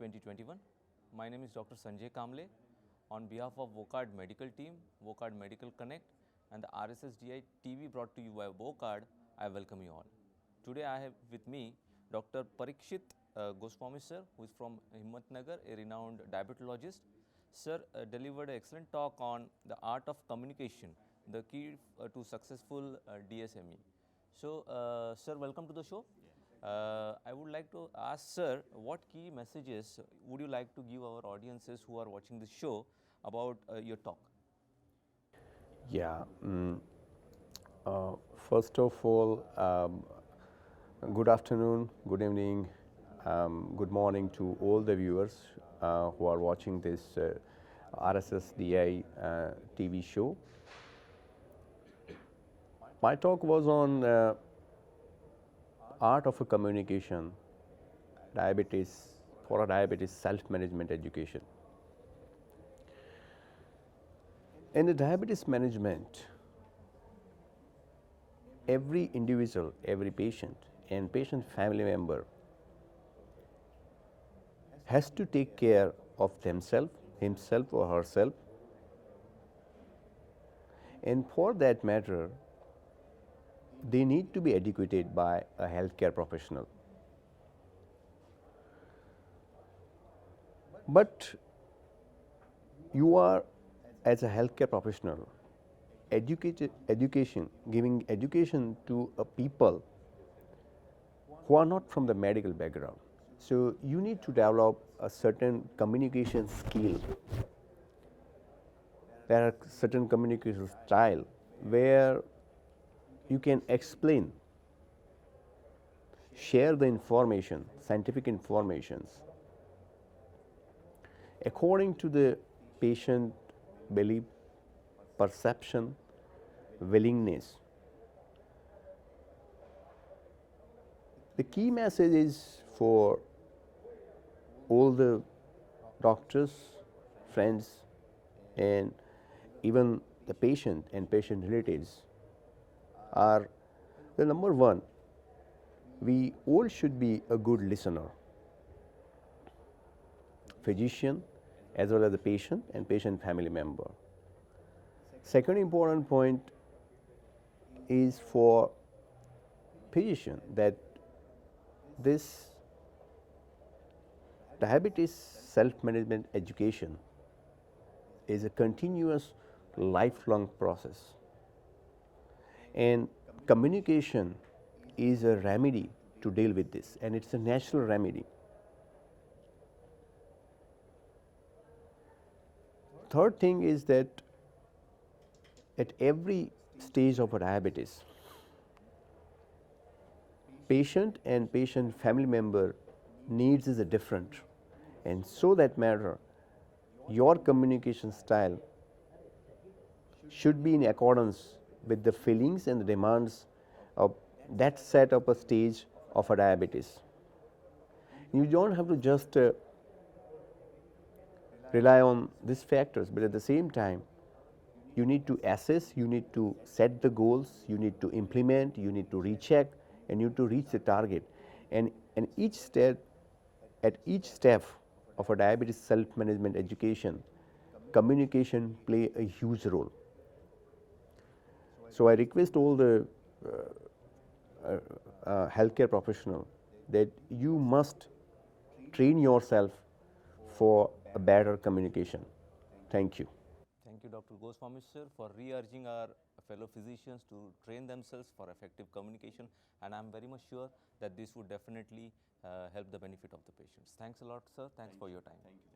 2021. My name is Dr. Sanjay Kamble. On behalf of Wockhardt Medical Team, Wockhardt Medical Connect and the RSSDI TV brought to you by Wockhardt, I welcome you all. Today I have with me Dr. Parikshit Goswami sir, who is from Ahmedabad, a renowned diabetologist. Sir delivered an excellent talk on the art of communication, the key to successful DSME. So, sir, welcome to the show. I would like to ask sir, what key messages would you like to give our audiences who are watching this show about your talk? Yeah. First of all, good afternoon, good evening, good morning to all the viewers who are watching this RSSDI TV show. My talk was on art of a communication, diabetes, for a diabetes self-management education. In the diabetes management, every individual, every patient and patient family member has to take care of themselves, himself or herself, and for that matter, they need to be educated by a healthcare professional. But you are, as a healthcare professional, giving education to a people who are not from the medical background. So you need to develop a certain communication skill. There are certain communication style where you can explain, share the information, scientific informations, according to the patient belief, perception, willingness. The key message is for all the doctors, friends, and even the patient and patient relatives are the number one, we all should be a good listener, physician as well as the patient and patient family member. Second important point is for physician that this diabetes self-management education is a continuous lifelong process. And communication is a remedy to deal with this, and it's a natural remedy. Third thing is that at every stage of a diabetes, patient and patient family member needs is a different, and so that matter, your communication style should be in accordance with the feelings and the demands of that set of a stage of a diabetes. You don't have to just rely on these factors, but at the same time, you need to assess, you need to set the goals, you need to implement, you need to recheck, and you need to reach the target. And each step, at each step of a diabetes self-management education, communication play a huge role. So I request all the healthcare professional that you must train yourself for a better communication. Thank you. Thank you, Dr. Goswami sir, for re-urging our fellow physicians to train themselves for effective communication, and I am very much sure that this would definitely help the benefit of the patients. Thanks a lot, sir. Thanks for your time. Thank you.